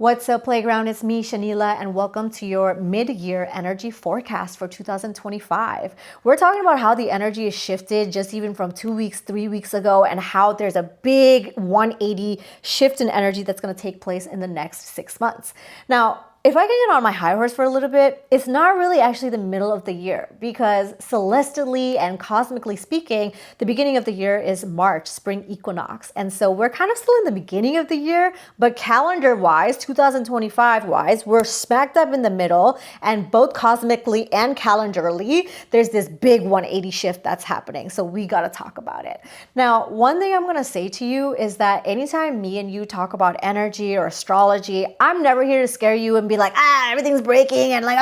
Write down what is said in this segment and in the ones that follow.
What's up, Playground? It's me, Shanila, and welcome to your mid-year energy forecast for 2025. We're talking about how the energy is shifted just even from 2 weeks, 3 weeks ago, and how there's a big 180 shift in energy that's going to take place in the next 6 months. Now, if I can get on my high horse for a little bit, it's not really actually the middle of the year because celestially and cosmically speaking, the beginning of the year is March, spring equinox. And so we're kind of still in the beginning of the year, but calendar-wise, 2025-wise, we're smack dab in the middle, and both cosmically and calendarly, there's this big 180 shift that's happening. So we got to talk about it. Now, one thing I'm going to say to you is that anytime me and you talk about energy or astrology, I'm never here to scare you and be like, everything's breaking and like,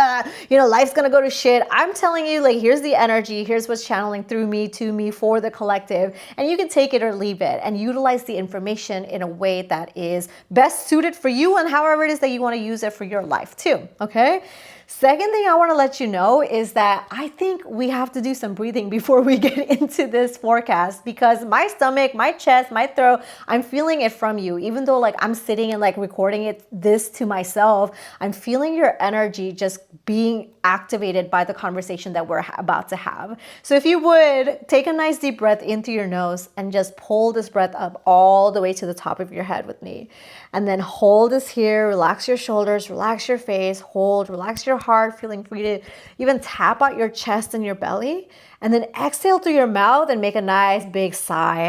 life's gonna go to shit. I'm telling you, like, here's the energy, here's what's channeling through me, to me, for the collective, and you can take it or leave it and utilize the information in a way that is best suited for you and however it is that you want to use it for your life too, okay? Second thing I want to let you know is that I think we have to do some breathing before we get into this forecast, because my stomach, my chest, my throat, I'm feeling it from you. Even though like I'm sitting and like recording this to myself, I'm feeling your energy just being activated by the conversation that we're about to have. So if you would take a nice deep breath in through your nose and just pull this breath up all the way to the top of your head with me. And then hold this here, relax your shoulders, relax your face, hold, relax your heart, feeling free to even tap out your chest and your belly. And then exhale through your mouth and make a nice big sigh.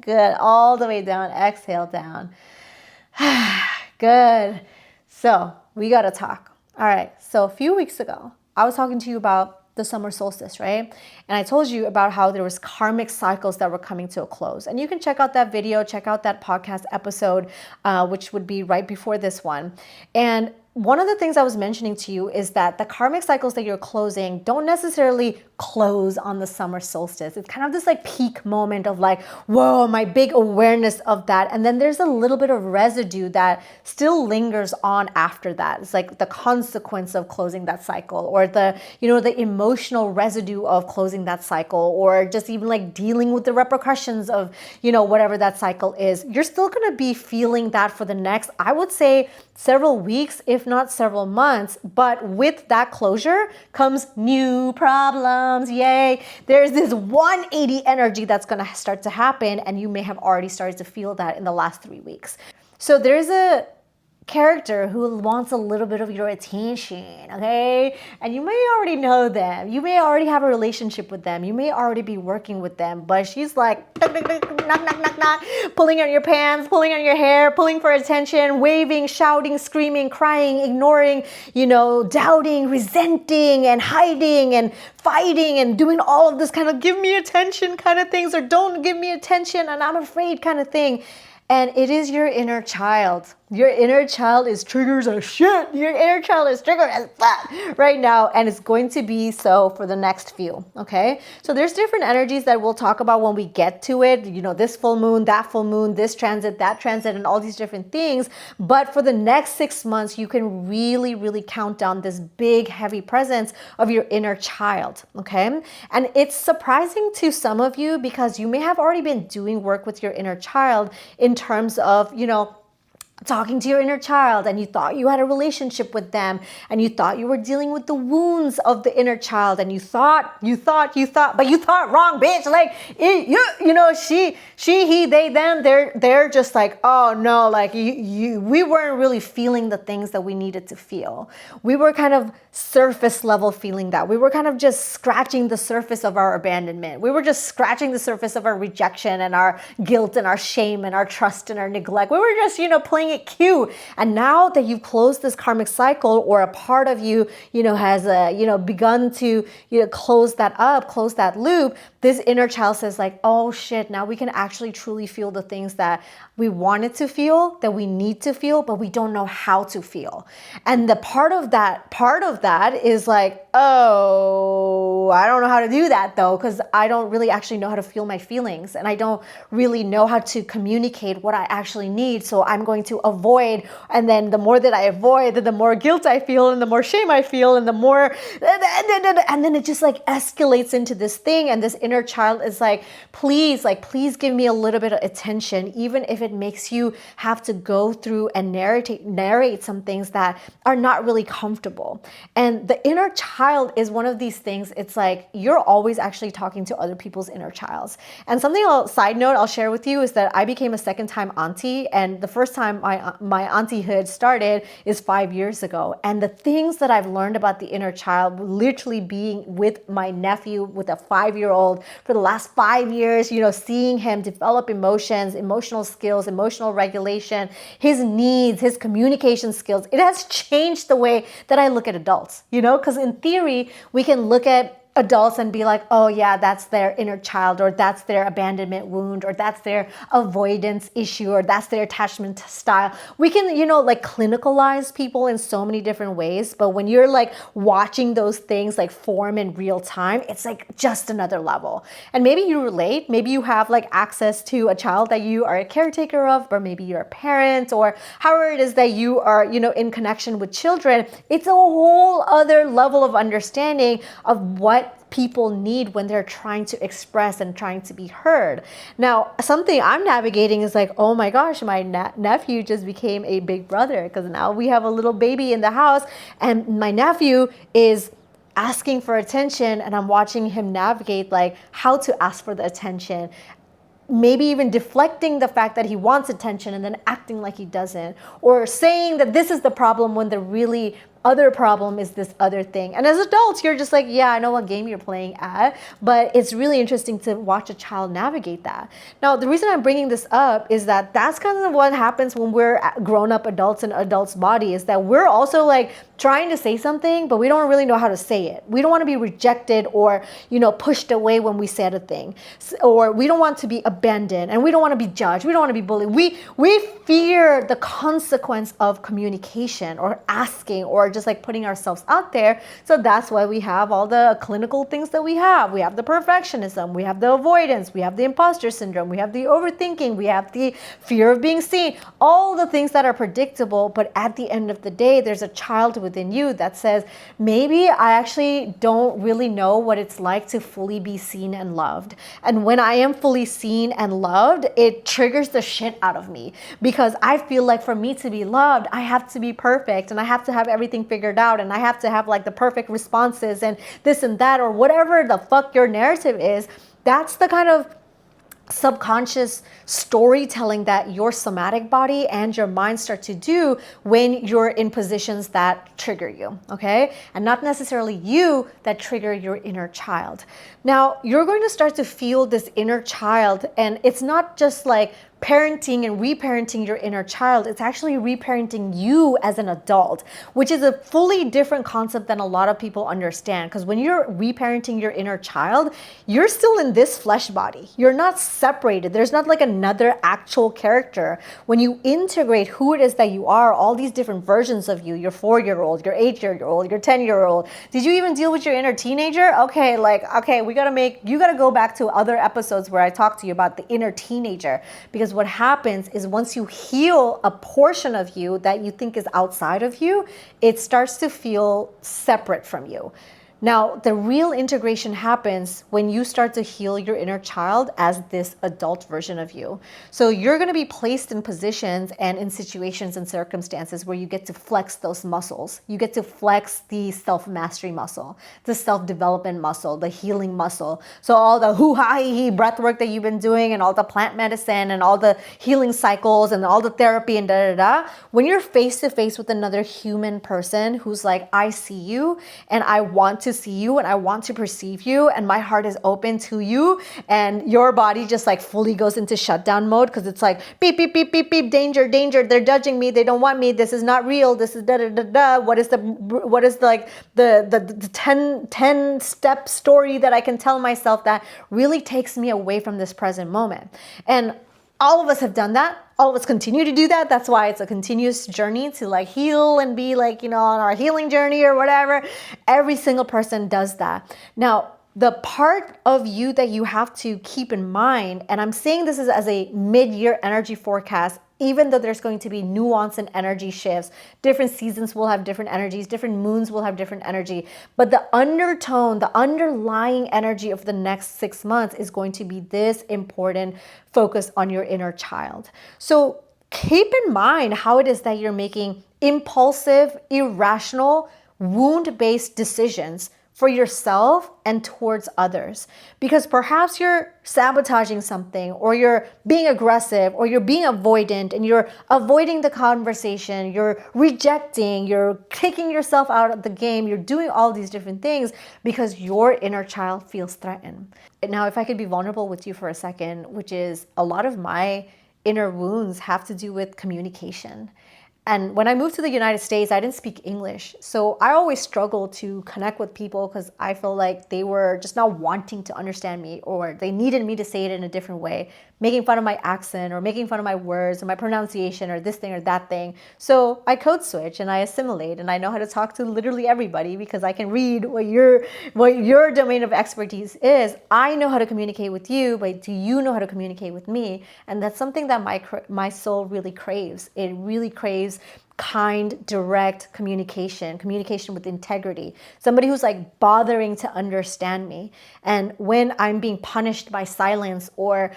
Good, all the way down, exhale down. Good. So we gotta talk. All right, so a few weeks ago, I was talking to you about the summer solstice, right? And I told you about how there was karmic cycles that were coming to a close. And you can check out that video, check out that podcast episode, which would be right before this one. And one of the things I was mentioning to you is that the karmic cycles that you're closing don't necessarily close on the summer solstice. It's kind of this like peak moment of like, whoa, my big awareness of that. And then there's a little bit of residue that still lingers on after that. It's like the consequence of closing that cycle, or the emotional residue of closing that cycle, or just even like dealing with the repercussions of, whatever that cycle is. You're still going to be feeling that for the next, I would say, several weeks, if not several months. But with that closure comes new problems. Yay. There's this 180 energy that's going to start to happen, and you may have already started to feel that in the last 3 weeks. So there's a character who wants a little bit of your attention, okay? And you may already know them. You may already have a relationship with them. You may already be working with them, but she's like, knock, knock, knock, knock, pulling on your pants, pulling on your hair, pulling for attention, waving, shouting, screaming, crying, ignoring, doubting, resenting, and hiding, and fighting, and doing all of this kind of give me attention kind of things, or don't give me attention and I'm afraid kind of thing. And it is your inner child. Your inner child is triggers as shit. Your inner child is triggered as fuck right now. And it's going to be so for the next few, okay? So there's different energies that we'll talk about when we get to it. This full moon, that full moon, this transit, that transit, and all these different things. But for the next 6 months, you can really, really count down this big, heavy presence of your inner child, okay? And it's surprising to some of you because you may have already been doing work with your inner child in terms of, talking to your inner child, and you thought you had a relationship with them, and you thought you were dealing with the wounds of the inner child, and you thought, but you thought wrong, bitch. Like, she, he, they, them, they're just like, oh no, like we weren't really feeling the things that we needed to feel. We were kind of surface level feeling that. We were kind of just scratching the surface of our abandonment. We were just scratching the surface of our rejection and our guilt and our shame and our trust and our neglect. We were just, playing it cute. And now that you've closed this karmic cycle, or a part of you, has, begun to, close that up, close that loop, this inner child says like, oh shit, now we can actually truly feel the things that we wanted to feel, that we need to feel, but we don't know how to feel. And the part of that is like, oh, I don't know how to do that though, because I don't really actually know how to feel my feelings, and I don't really know how to communicate what I actually need. So I'm going to avoid, and then the more that I avoid, the more guilt I feel, and the more shame I feel, and the more, and then it just like escalates into this thing. And this inner child is like, please give me a little bit of attention, even if it makes you have to go through and narrate some things that are not really comfortable. And the inner child is one of these things. It's like you're always actually talking to other people's inner childs. And something side note I'll share with you is that I became a second time auntie, and the first time my auntie-hood started is 5 years ago. And the things that I've learned about the inner child, literally being with my nephew, with a 5-year-old for the last 5 years, seeing him develop emotions, emotional skills, emotional regulation, his needs, his communication skills, it has changed the way that I look at adults, because in theory, we can look at adults and be like, oh yeah, that's their inner child, or that's their abandonment wound, or that's their avoidance issue, or that's their attachment style. We can, like clinicalize people in so many different ways. But when you're like watching those things like form in real time, it's like just another level. And maybe you relate, maybe you have like access to a child that you are a caretaker of, or maybe you're a parent, or however it is that you are, in connection with children. It's a whole other level of understanding of what people need when they're trying to express and trying to be heard. Now, something I'm navigating is like, oh my gosh, my nephew just became a big brother, because now we have a little baby in the house, and my nephew is asking for attention, and I'm watching him navigate like how to ask for the attention. Maybe even deflecting the fact that he wants attention and then acting like he doesn't, or saying that this is the problem when the really other problem is this other thing. And as adults, you're just like, yeah, I know what game you're playing at, but it's really interesting to watch a child navigate that. Now, the reason I'm bringing this up is that that's kind of what happens when we're grown-up adults in adults' body, is that we're also like trying to say something, but we don't really know how to say it. We don't want to be rejected or, pushed away when we said a thing, or we don't want to be abandoned, and we don't want to be judged. We don't want to be bullied. We fear the consequence of communication or asking or just like putting ourselves out there. So that's why we have all the clinical things that we have. We have the perfectionism, we have the avoidance, we have the imposter syndrome, we have the overthinking, we have the fear of being seen, all the things that are predictable. But at the end of the day, there's a child within you that says, maybe I actually don't really know what it's like to fully be seen and loved. And when I am fully seen and loved, it triggers the shit out of me, because I feel like for me to be loved, I have to be perfect, and I have to have everything figured out, and I have to have like the perfect responses and this and that, or whatever the fuck your narrative is. That's the kind of subconscious storytelling that your somatic body and your mind start to do when you're in positions that trigger you, okay? And not necessarily you that trigger your inner child. Now, you're going to start to feel this inner child, and it's not just like parenting and reparenting your inner child. It's actually reparenting you as an adult, which is a fully different concept than a lot of people understand. Because when you're reparenting your inner child, you're still in this flesh body. You're not separated. There's not like another actual character. When you integrate who it is that you are, all these different versions of you, your 4-year-old, your 8-year-old, your 10-year-old. Did you even deal with your inner teenager? Okay, you gotta go back to other episodes where I talked to you about the inner teenager, because what happens is once you heal a portion of you that you think is outside of you, it starts to feel separate from you. Now, the real integration happens when you start to heal your inner child as this adult version of you. So you're going to be placed in positions and in situations and circumstances where you get to flex those muscles. You get to flex the self-mastery muscle, the self-development muscle, the healing muscle. So all the hoo-ha-hee breath work that you've been doing, and all the plant medicine and all the healing cycles and all the therapy and da-da-da, when you're face-to-face with another human person who's like, I see you and I want to see you and I want to perceive you and my heart is open to you, and your body just like fully goes into shutdown mode because it's like beep, beep, beep, beep, beep, danger, danger, they're judging me, they don't want me, this is not real, this is da da da da. What is the 10 step story that I can tell myself that really takes me away from this present moment? And All of us have done that. All of us continue to do that. That's why it's a continuous journey to like heal and be like, on our healing journey or whatever. Every single person does that. Now, the part of you that you have to keep in mind, and I'm saying this is as a mid-year energy forecast, even though there's going to be nuance and energy shifts, different seasons will have different energies, different moons will have different energy. But the undertone, the underlying energy of the next 6 months is going to be this important focus on your inner child. So keep in mind how it is that you're making impulsive, irrational, wound-based decisions for yourself and towards others. Because perhaps you're sabotaging something, or you're being aggressive, or you're being avoidant, and you're avoiding the conversation, you're rejecting, you're kicking yourself out of the game, you're doing all these different things because your inner child feels threatened. Now, if I could be vulnerable with you for a second, which is a lot of my inner wounds have to do with communication. And when I moved to the United States, I didn't speak English. So I always struggled to connect with people because I feel like they were just not wanting to understand me, or they needed me to say it in a different way, making fun of my accent or making fun of my words or my pronunciation or this thing or that thing. So I code switch and I assimilate, and I know how to talk to literally everybody because I can read what your domain of expertise is. I know how to communicate with you, but do you know how to communicate with me? And that's something that my soul really craves. It really craves kind, direct communication with integrity, somebody who's like bothering to understand me. And when I'm being punished by silence, or,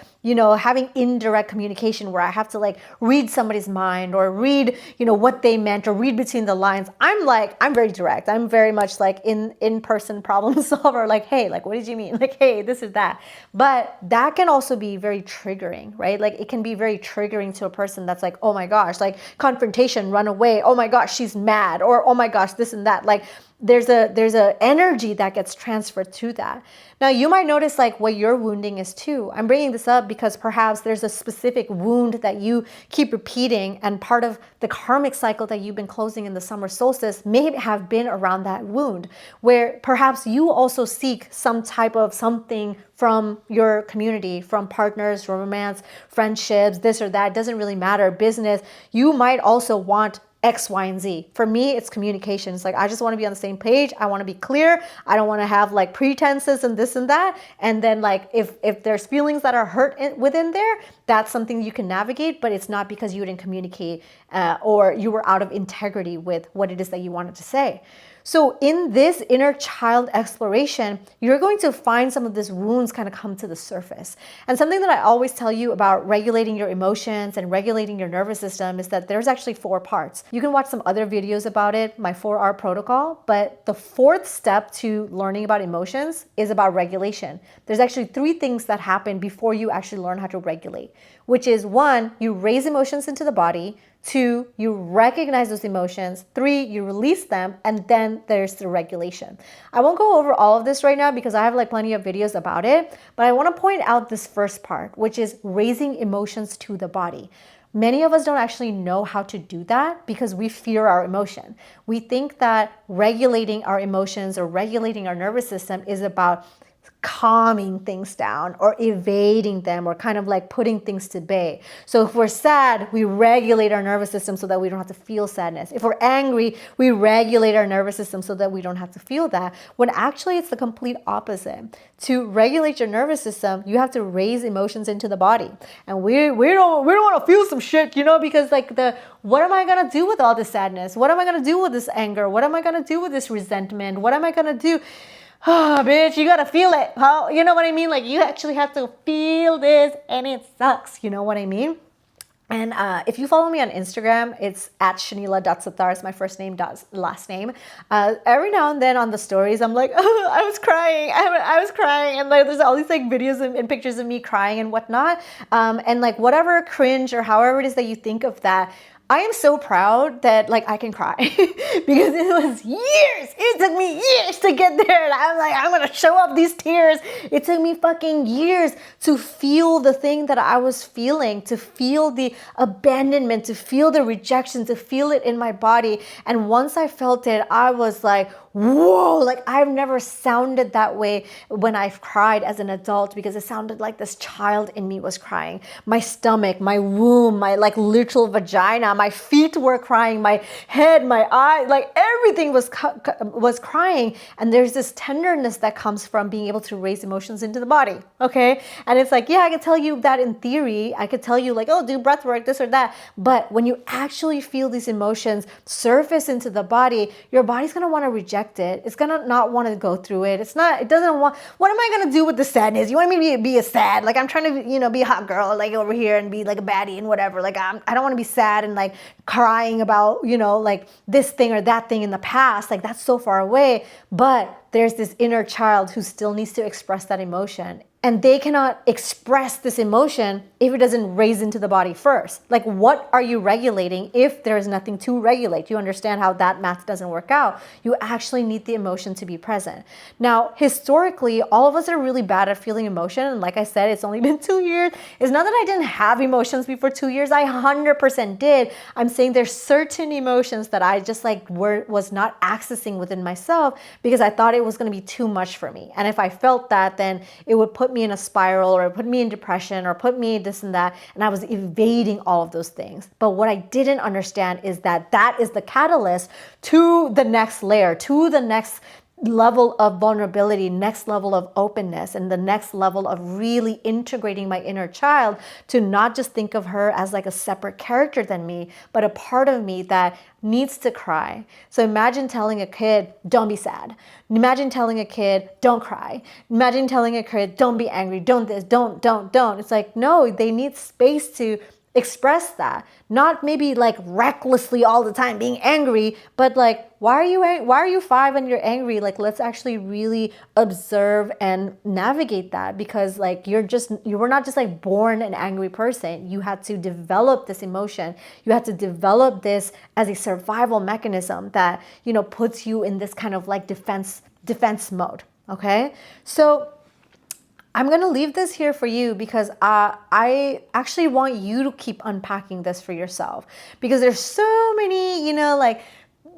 having indirect communication where I have to like read somebody's mind or read, what they meant, or read between the lines, I'm very direct. I'm very much like in-person problem solver. Like, hey, like, what did you mean? Like, hey, this is that. But that can also be very triggering, right? Like, it can be very triggering to a person that's like, oh my gosh, like confrontation, run away. Oh my gosh, she's mad. Or, oh my gosh, this and that. Like, there's a energy that gets transferred to that. Now, you might notice like what your wounding is too. I'm bringing this up because perhaps there's a specific wound that you keep repeating, and part of the karmic cycle that you've been closing in the summer solstice may have been around that wound, where perhaps you also seek some type of something from your community, from partners, romance, friendships, this or that. It doesn't really matter. Business. You might also want X, Y, and Z. For me, it's communication. It's like, I just want to be on the same page. I want to be clear. I don't want to have like pretenses and this and that. And then like, if there's feelings that are hurt within there, that's something you can navigate, but it's not because you didn't communicate or you were out of integrity with what it is that you wanted to say. So in this inner child exploration, you're going to find some of these wounds kind of come to the surface. And something that I always tell you about regulating your emotions and regulating your nervous system is that there's actually 4 parts. You can watch some other videos about it, my 4R protocol, but the 4th step to learning about emotions is about regulation. There's actually 3 things that happen before you actually learn how to regulate, which is 1, you raise emotions into the body. 2, you recognize those emotions. 3, you release them, and then there's the regulation. I won't go over all of this right now because I have like plenty of videos about it, but I want to point out this first part, which is raising emotions to the body. Many of us don't actually know how to do that because we fear our emotion. We think that regulating our emotions or regulating our nervous system is about calming things down or evading them or kind of like putting things to bay. So if we're sad, we regulate our nervous system so that we don't have to feel sadness. If we're angry, we regulate our nervous system so that we don't have to feel that. When actually it's the complete opposite. To regulate your nervous system, you have to raise emotions into the body. And we don't want to feel some shit, because like what am I going to do with all this sadness? What am I going to do with this anger? What am I going to do with this resentment? What am I going to do? Oh, bitch, you gotta feel it. How? You know what I mean? Like, you actually have to feel this, and it sucks. You know what I mean? And if you follow me on Instagram, it's at Shanila.Sathar. It's my first name, last name. Every now and then on the stories, I'm like, oh, I was crying. I was crying. And like, there's all these like videos and pictures of me crying and whatnot. And like whatever cringe or however it is that you think of that, I am so proud that like I can cry because it was years. It took me years to get there. And I'm like, I'm gonna show up these tears. It took me fucking years to feel the thing that I was feeling, to feel the abandonment, to feel the rejection, to feel it in my body. And once I felt it, I was like, whoa, like I've never sounded that way when I've cried as an adult, because it sounded like this child in me was crying. My stomach, my womb, my like literal vagina, my feet were crying, my head, my eye, like everything was crying. And there's this tenderness that comes from being able to raise emotions into the body, okay? And it's like, yeah, I could tell you that in theory. I could tell you like, oh, do breath work, this or that. But when you actually feel these emotions surface into the body, your body's gonna wanna reject it. It's gonna not want to go through it. It doesn't want, what am I gonna do with the sadness? You want me to be a sad, like I'm trying to, be a hot girl, like over here and be like a baddie and whatever. Like I don't want to be sad and like crying about, like this thing or that thing in the past. Like that's so far away. But there's this inner child who still needs to express that emotion. And they cannot express this emotion if it doesn't raise into the body first. Like, what are you regulating if there is nothing to regulate? You understand how that math doesn't work out. You actually need the emotion to be present. Now, historically, all of us are really bad at feeling emotion. And like I said, it's only been 2 years. It's not that I didn't have emotions before 2 years. I 100% did. I'm saying there's certain emotions that I just like was not accessing within myself because I thought it was going to be too much for me. And if I felt that, then it would put me in a spiral, or put me in depression, or put me this and that, and I was evading all of those things. But what I didn't understand is that that is the catalyst to the next layer, to the next level of vulnerability, next level of openness, and the next level of really integrating my inner child to not just think of her as like a separate character than me, but a part of me that needs to cry. So imagine telling a kid, don't be sad. Imagine telling a kid, don't cry. Imagine telling a kid, don't be angry, don't this, don't. It's like, no, they need space to express that. Not maybe like recklessly all the time being angry, but like, why are you 5 and you're angry? Like, let's actually really observe and navigate that, because like you were not just like born an angry person. You had to develop this emotion. You had to develop this as a survival mechanism that, puts you in this kind of like defense mode. Okay. So I'm going to leave this here for you because I actually want you to keep unpacking this for yourself, because there's so many, like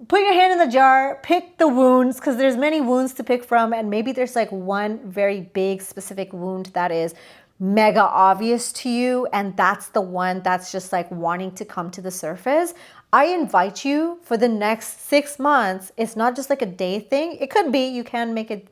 put your hand in the jar, pick the wounds, because there's many wounds to pick from. And maybe there's like one very big specific wound that is mega obvious to you. And that's the one that's just like wanting to come to the surface. I invite you for the next 6 months. It's not just like a day thing. It could be, you can make it,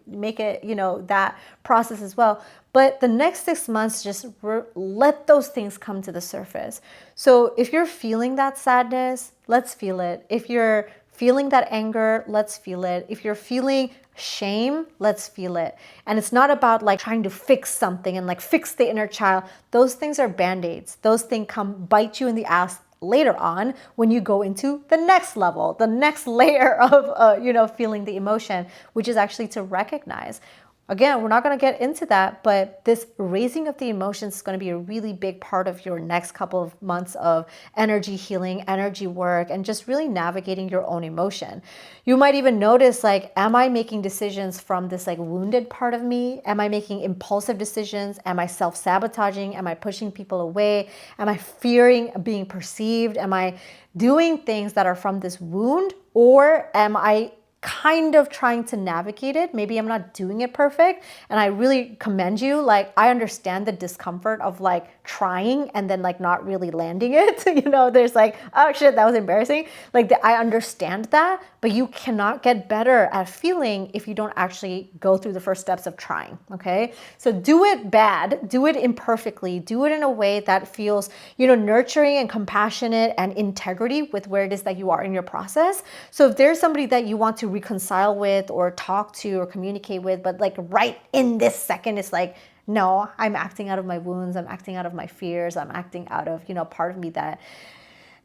that process as well. But the next 6 months, just let those things come to the surface. So if you're feeling that sadness, let's feel it. If you're feeling that anger, let's feel it. If you're feeling shame, let's feel it. And it's not about like trying to fix something and like fix the inner child. Those things are band-aids. Those things come bite you in the ass later on when you go into the next level, the next layer of, feeling the emotion, which is actually to recognize. Again, we're not going to get into that, but this raising of the emotions is going to be a really big part of your next couple of months of energy healing, energy work, and just really navigating your own emotion. You might even notice, like, am I making decisions from this like wounded part of me? Am I making impulsive decisions? Am I self-sabotaging? Am I pushing people away? Am I fearing being perceived? Am I doing things that are from this wound? Or am I kind of trying to navigate it? Maybe I'm not doing it perfect. And I really commend you. Like, I understand the discomfort of like trying and then like not really landing it. There's like, oh shit, that was embarrassing. Like I understand that, but you cannot get better at feeling if you don't actually go through the first steps of trying. Okay. So do it bad, do it imperfectly, do it in a way that feels, nurturing and compassionate and integrity with where it is that you are in your process. So if there's somebody that you want to reconcile with or talk to or communicate with, but like right in this second, it's like, no, I'm acting out of my wounds. I'm acting out of my fears. I'm acting out of, part of me that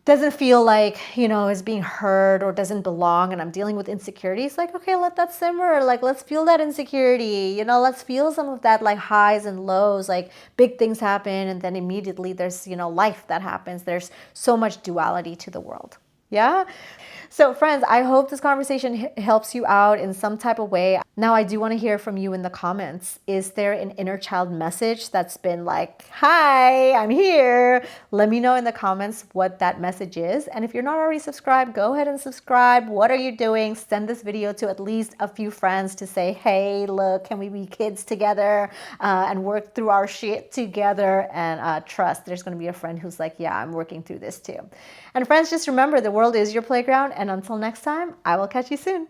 doesn't feel like, is being heard or doesn't belong, and I'm dealing with insecurities, like, okay, let that simmer. Like, let's feel that insecurity, let's feel some of that, like, highs and lows, like big things happen and then immediately there's, life that happens. There's so much duality to the world. Yeah. So friends, I hope this conversation helps you out in some type of way. Now, I do want to hear from you in the comments. Is there an inner child message that's been like, hi, I'm here? Let me know in the comments what that message is. And if you're not already subscribed, go ahead and subscribe. What are you doing? Send this video to at least a few friends to say, hey, look, can we be kids together and work through our shit together? And trust, there's going to be a friend who's like, yeah, I'm working through this too. And friends, just remember, the world is your playground. And until next time, I will catch you soon.